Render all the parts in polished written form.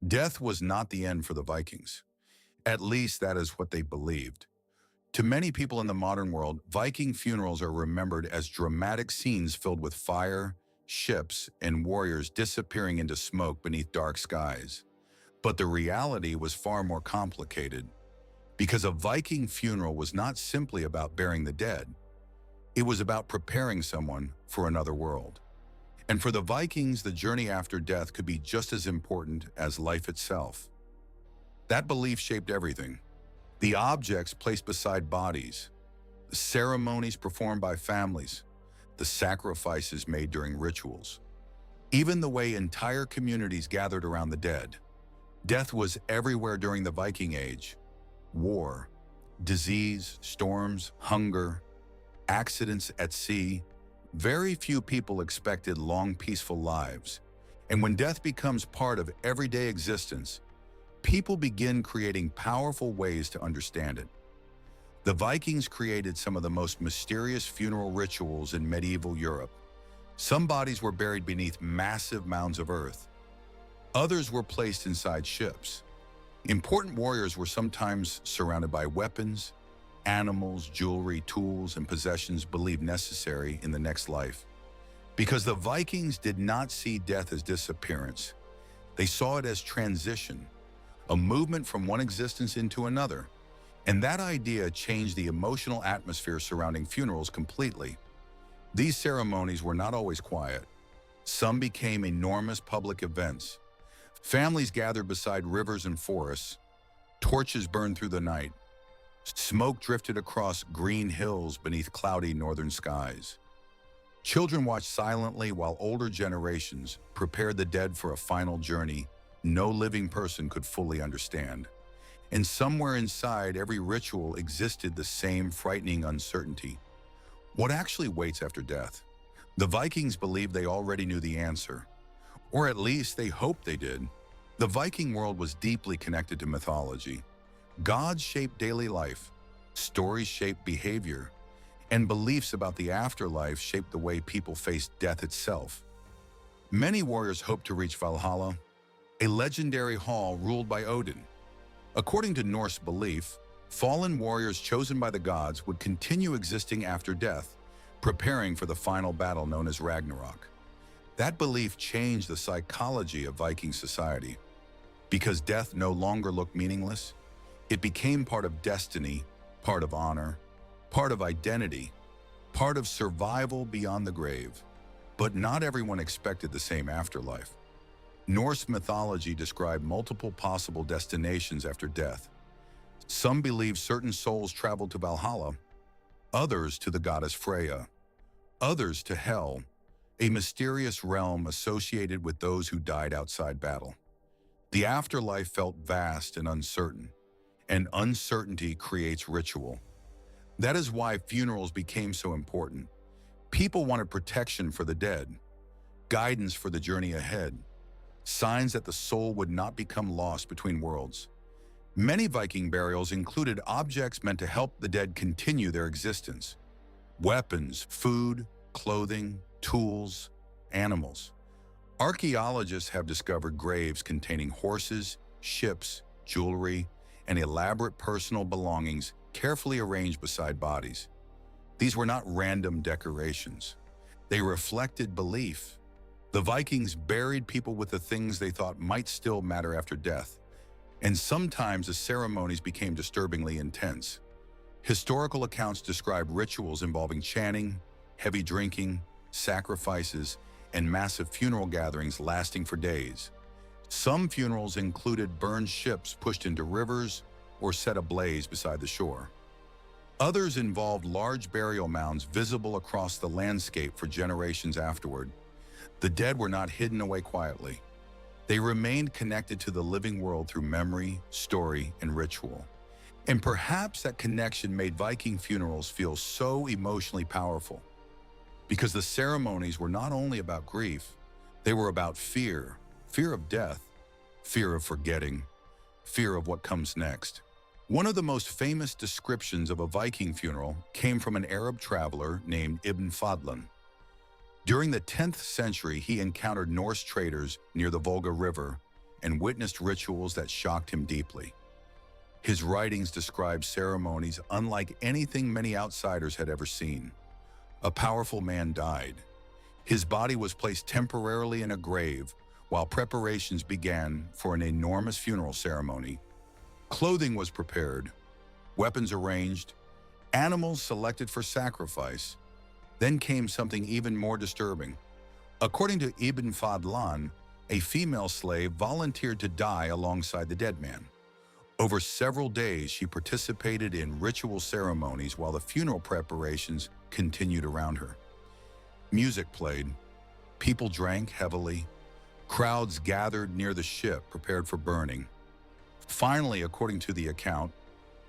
Death was not the end for the Vikings. At least that is what they believed. To many people in the modern world, Viking funerals are remembered as dramatic scenes filled with fire, ships, and warriors disappearing into smoke beneath dark skies. But the reality was far more complicated, because a Viking funeral was not simply about burying the dead. It was about preparing someone for another world. And for the Vikings, the journey after death could be just as important as life itself. That belief shaped everything. The objects placed beside bodies, the ceremonies performed by families, the sacrifices made during rituals, even the way entire communities gathered around the dead. Death was everywhere during the Viking Age. War, disease, storms, hunger, accidents at sea. Very few people expected long, peaceful lives. And when death becomes part of everyday existence, people begin creating powerful ways to understand it. The Vikings created some of the most mysterious funeral rituals in medieval Europe. Some bodies were buried beneath massive mounds of earth. Others were placed inside ships. Important warriors were sometimes surrounded by weapons, animals, jewelry, tools, and possessions believed necessary in the next life. Because the Vikings did not see death as disappearance. They saw it as transition, a movement from one existence into another. And that idea changed the emotional atmosphere surrounding funerals completely. These ceremonies were not always quiet. Some became enormous public events. Families gathered beside rivers and forests. Torches burned through the night. Smoke drifted across green hills beneath cloudy northern skies. Children watched silently while older generations prepared the dead for a final journey no living person could fully understand. And somewhere inside every ritual existed the same frightening uncertainty. What actually waits after death? The Vikings believed they already knew the answer, or at least they hoped they did. The Viking world was deeply connected to mythology. Gods shaped daily life, stories shaped behavior, and beliefs about the afterlife shaped the way people faced death itself. Many warriors hoped to reach Valhalla, a legendary hall ruled by Odin. According to Norse belief, fallen warriors chosen by the gods would continue existing after death, preparing for the final battle known as Ragnarok. That belief changed the psychology of Viking society. Because death no longer looked meaningless, it became part of destiny, part of honor, part of identity, part of survival beyond the grave. But not everyone expected the same afterlife. Norse mythology described multiple possible destinations after death. Some believed certain souls traveled to Valhalla, others to the goddess Freya, others to Hell, a mysterious realm associated with those who died outside battle. The afterlife felt vast and uncertain. And uncertainty creates ritual. That is why funerals became so important. People wanted protection for the dead, guidance for the journey ahead, signs that the soul would not become lost between worlds. Many Viking burials included objects meant to help the dead continue their existence. Weapons, food, clothing, tools, animals. Archaeologists have discovered graves containing horses, ships, jewelry, and elaborate personal belongings carefully arranged beside bodies. These were not random decorations. They reflected belief. The Vikings buried people with the things they thought might still matter after death. And sometimes the ceremonies became disturbingly intense. Historical accounts describe rituals involving chanting, heavy drinking, sacrifices, and massive funeral gatherings lasting for days. Some funerals included burned ships pushed into rivers or set ablaze beside the shore. Others involved large burial mounds visible across the landscape for generations afterward. The dead were not hidden away quietly. They remained connected to the living world through memory, story, and ritual. And perhaps that connection made Viking funerals feel so emotionally powerful, because the ceremonies were not only about grief, they were about fear of death, fear of forgetting, fear of what comes next. One of the most famous descriptions of a Viking funeral came from an Arab traveler named Ibn Fadlan. During the 10th century, he encountered Norse traders near the Volga River and witnessed rituals that shocked him deeply. His writings describe ceremonies unlike anything many outsiders had ever seen. A powerful man died. His body was placed temporarily in a grave while preparations began for an enormous funeral ceremony. Clothing was prepared, weapons arranged, animals selected for sacrifice. Then came something even more disturbing. According to Ibn Fadlan, a female slave volunteered to die alongside the dead man. Over several days, she participated in ritual ceremonies while the funeral preparations continued around her. Music played, people drank heavily, crowds gathered near the ship prepared for burning. Finally, according to the account,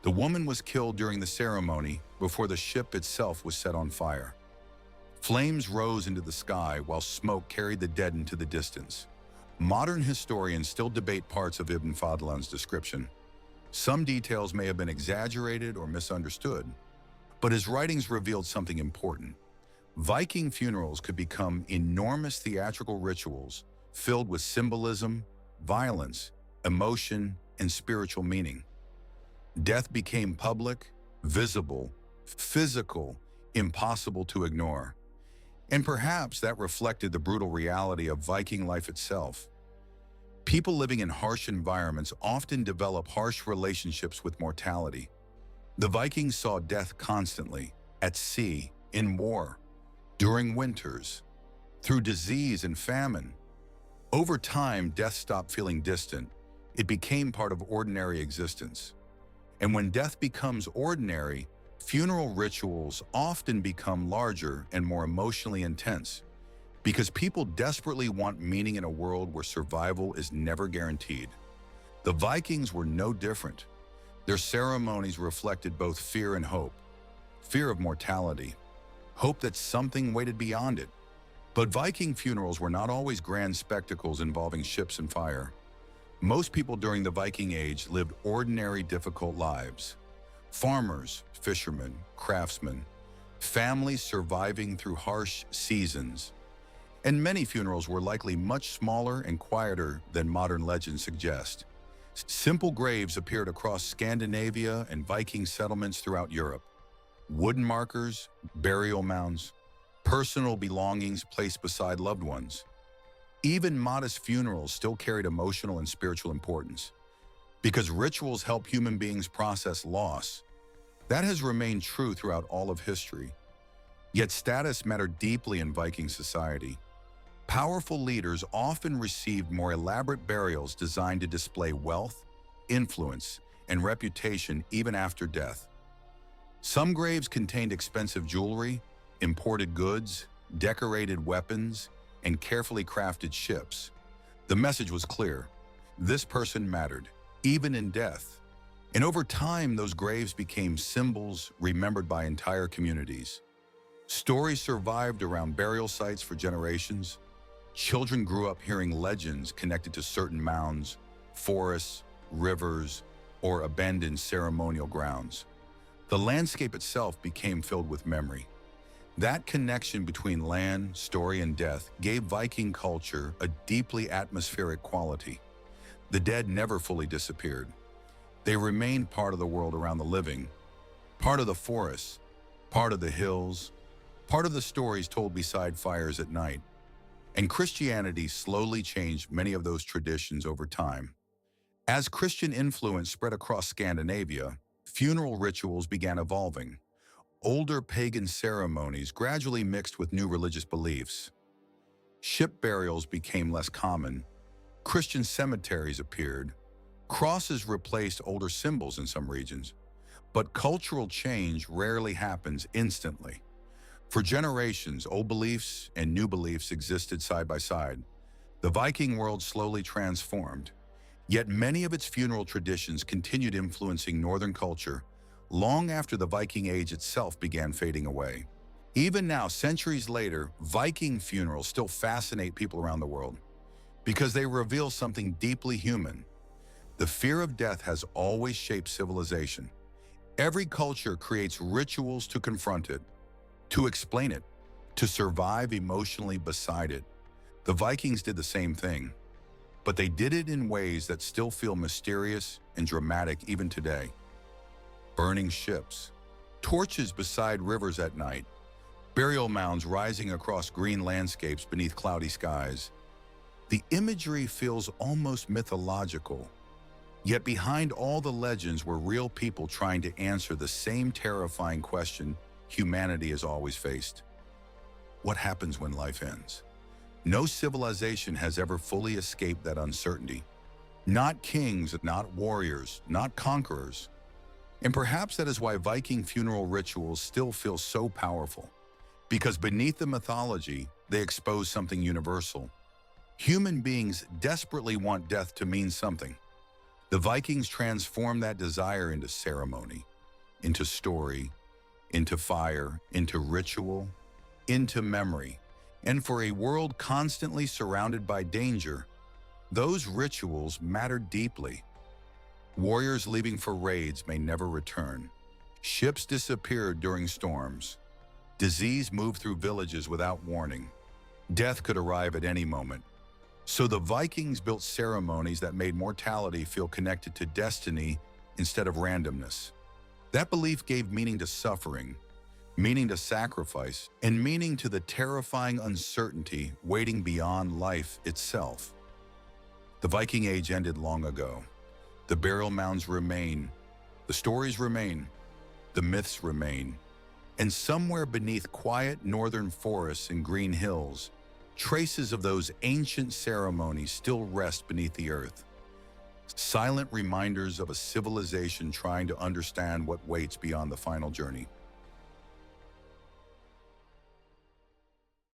the woman was killed during the ceremony before the ship itself was set on fire. Flames rose into the sky while smoke carried the dead into the distance. Modern historians still debate parts of Ibn Fadlan's description. Some details may have been exaggerated or misunderstood, but his writings revealed something important. Viking funerals could become enormous theatrical rituals filled with symbolism, violence, emotion, and spiritual meaning. Death became public, visible, physical, impossible to ignore. And perhaps that reflected the brutal reality of Viking life itself. People living in harsh environments often develop harsh relationships with mortality. The Vikings saw death constantly, at sea, in war, during winters, through disease and famine. Over time, death stopped feeling distant. It became part of ordinary existence. And when death becomes ordinary, funeral rituals often become larger and more emotionally intense, because people desperately want meaning in a world where survival is never guaranteed. The Vikings were no different. Their ceremonies reflected both fear and hope. Fear of mortality, hope that something waited beyond it. But Viking funerals were not always grand spectacles involving ships and fire. Most people during the Viking Age lived ordinary, difficult lives. Farmers, fishermen, craftsmen, families surviving through harsh seasons. And many funerals were likely much smaller and quieter than modern legends suggest. Simple graves appeared across Scandinavia and Viking settlements throughout Europe. Wooden markers, burial mounds, personal belongings placed beside loved ones. Even modest funerals still carried emotional and spiritual importance. Because rituals help human beings process loss, that has remained true throughout all of history. Yet status mattered deeply in Viking society. Powerful leaders often received more elaborate burials designed to display wealth, influence, and reputation even after death. Some graves contained expensive jewelry, imported goods, decorated weapons, and carefully crafted ships. The message was clear. This person mattered, even in death. And over time, those graves became symbols remembered by entire communities. Stories survived around burial sites for generations. Children grew up hearing legends connected to certain mounds, forests, rivers, or abandoned ceremonial grounds. The landscape itself became filled with memory. That connection between land, story, and death gave Viking culture a deeply atmospheric quality. The dead never fully disappeared. They remained part of the world around the living, part of the forests, part of the hills, part of the stories told beside fires at night. And Christianity slowly changed many of those traditions over time. As Christian influence spread across Scandinavia, funeral rituals began evolving. Older pagan ceremonies gradually mixed with new religious beliefs. Ship burials became less common. Christian cemeteries appeared. Crosses replaced older symbols in some regions. But cultural change rarely happens instantly. For generations, old beliefs and new beliefs existed side by side. The Viking world slowly transformed. Yet many of its funeral traditions continued influencing Northern culture long after the Viking Age itself began fading away. Even now, centuries later, Viking funerals still fascinate people around the world because they reveal something deeply human. The fear of death has always shaped civilization. Every culture creates rituals to confront it, to explain it, to survive emotionally beside it. The Vikings did the same thing. but they did it in ways that still feel mysterious and dramatic even today. Burning ships, torches beside rivers at night, burial mounds rising across green landscapes beneath cloudy skies. The imagery feels almost mythological, yet behind all the legends were real people trying to answer the same terrifying question humanity has always faced. What happens when life ends? No civilization has ever fully escaped that uncertainty. Not kings, not warriors, not conquerors. And perhaps that is why Viking funeral rituals still feel so powerful. Because beneath the mythology, they expose something universal. Human beings desperately want death to mean something. The Vikings transformed that desire into ceremony, into story, into fire, into ritual, into memory. And for a world constantly surrounded by danger, those rituals mattered deeply. Warriors leaving for raids may never return. Ships disappeared during storms. Disease moved through villages without warning. Death could arrive at any moment. So the Vikings built ceremonies that made mortality feel connected to destiny instead of randomness. That belief gave meaning to suffering, meaning to sacrifice, and meaning to the terrifying uncertainty waiting beyond life itself. The Viking Age ended long ago. The burial mounds remain, the stories remain, the myths remain. And somewhere beneath quiet northern forests and green hills, traces of those ancient ceremonies still rest beneath the earth. Silent reminders of a civilization trying to understand what waits beyond the final journey.